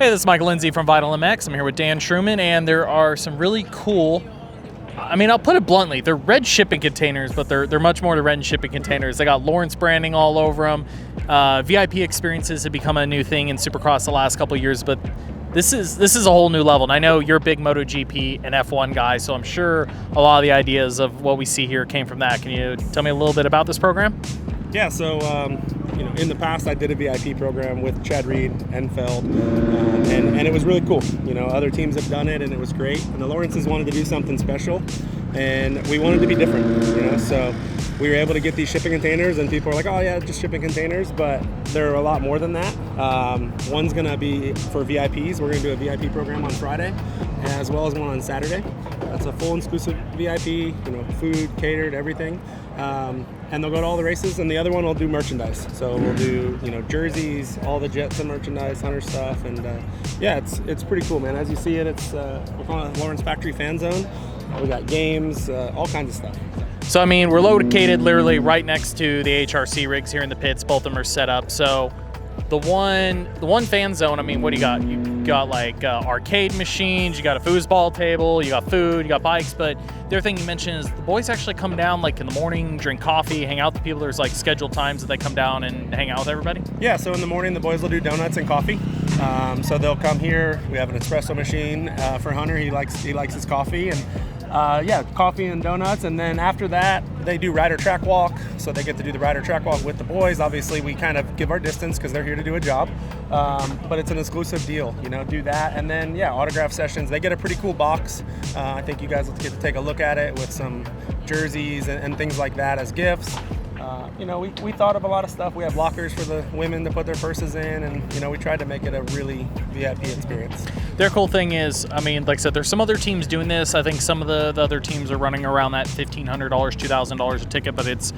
Hey, this is Michael Lindsay from Vital MX. I'm here with Dan Truman, and there are some really cool, I'll put it bluntly, they're red shipping containers, but they're much more than red shipping containers. They got Lawrence branding all over them. VIP experiences have become a new thing in Supercross the last couple of years, but this is a whole new level. And I know you're a big MotoGP and F1 guy, so I'm sure a lot of the ideas of what we see here came from that. Can you tell me a little bit about this program? Yeah, so in the past I did a VIP program with Chad Reed, Enfeld, and it was really cool. Other teams have done it and it was great. And the Lawrences wanted to do something special, and we wanted to be different. So we were able to get these shipping containers, and people are like, "Oh yeah, just shipping containers," but they're a lot more than that. One's gonna be for VIPs. We're gonna do a VIP program on Friday, as well as one on Saturday. That's a full exclusive VIP. Food catered, everything. And they'll go to all the races, and the other one will do merchandise. So we'll do, jerseys, all the Jetson merchandise, Hunter stuff, and yeah, it's pretty cool, man. As you see it, we're calling it Lawrence Factory Fan Zone. We got games, all kinds of stuff. So we're located literally right next to the HRC rigs here in the pits. Both of them are set up. So the one fan zone, what do you got? You got like arcade machines, you got a foosball table, you got food, you got bikes. But the other thing you mentioned is the boys actually come down like in the morning, drink coffee, hang out with people. There's like scheduled times that they come down and hang out with everybody. Yeah, so in the morning the boys will do donuts and coffee. So they'll come here. We have an espresso machine for Hunter. He likes his coffee, and coffee and donuts. And then after that, they do rider track walk. So they get to do the rider track walk with the boys. Obviously, we kind of give our distance because they're here to do a job. But it's an exclusive deal, do that. And then, autograph sessions. They get a pretty cool box. I think you guys will get to take a look at it with some jerseys and things like that as gifts. We thought of a lot of stuff. We have lockers for the women to put their purses in, and we tried to make it a really VIP experience. Their cool thing is, like I said, there's some other teams doing this. I think some of the other teams are running around that $1,500, $2,000 a ticket, but it's,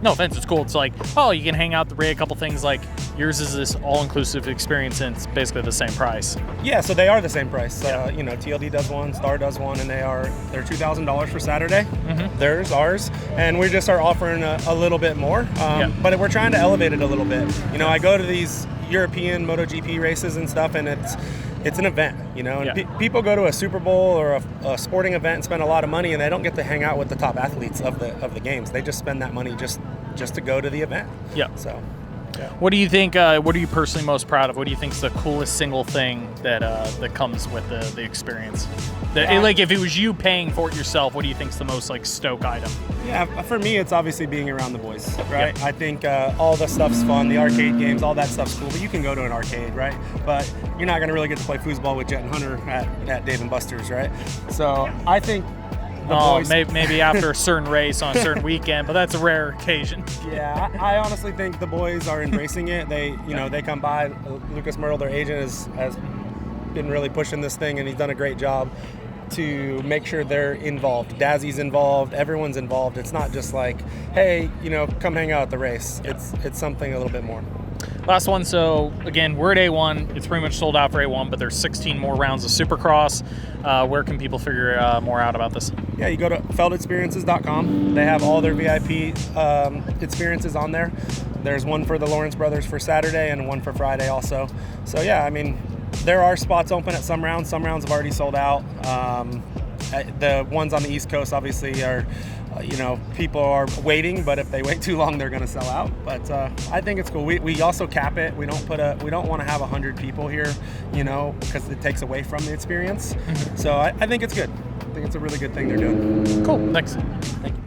no offense, it's cool. It's like, oh, you can hang out the rig, a couple things. Like yours is this all-inclusive experience, and it's basically the same price. Yeah, so they are the same price. TLD does one, Star does one, and they're $2,000 for Saturday. Mm-hmm. There's ours, and we just are offering a little bit more. But we're trying to elevate it a little bit. I go to these European MotoGP races and stuff, and it's an event, and people go to a Super Bowl or a sporting event and spend a lot of money, and they don't get to hang out with the top athletes of the games. They just spend that money just to go to the event. Yeah. So. Yeah. What do you think? What are you personally most proud of? What do you think is the coolest single thing that comes with the experience? Like if it was you paying for it yourself, what do you think is the most stoke item? Yeah, for me, it's obviously being around the boys, right? Yep. I think all the stuff's fun, the arcade games, all that stuff's cool. But you can go to an arcade, right? But you're not gonna really get to play foosball with Jet and Hunter at Dave & Buster's, right? So I think. Maybe after a certain race on a certain weekend, but that's a rare occasion. Yeah, I honestly think the boys are embracing it. They come by. Lucas Myrtle, their agent, has been really pushing this thing, and he's done a great job to make sure they're involved. Dazzy's involved. Everyone's involved. It's not just like, hey, come hang out at the race. Yeah. It's something a little bit more. Last one. So again, we're at A1. It's pretty much sold out for A1, but there's 16 more rounds of Supercross. Where can people figure more out about this? Yeah, you go to feldexperiences.com. They have all their VIP experiences on there. There's one for the Lawrence brothers for Saturday and one for Friday also. So yeah, there are spots open at some rounds. Some rounds have already sold out. The ones on the East Coast obviously are, people are waiting, but if they wait too long, they're going to sell out. But I think it's cool. We also cap it. We don't want to have 100 people here, because it takes away from the experience. Mm-hmm. So I think it's good. I think it's a really good thing they're doing. Cool. Thanks. Thank you.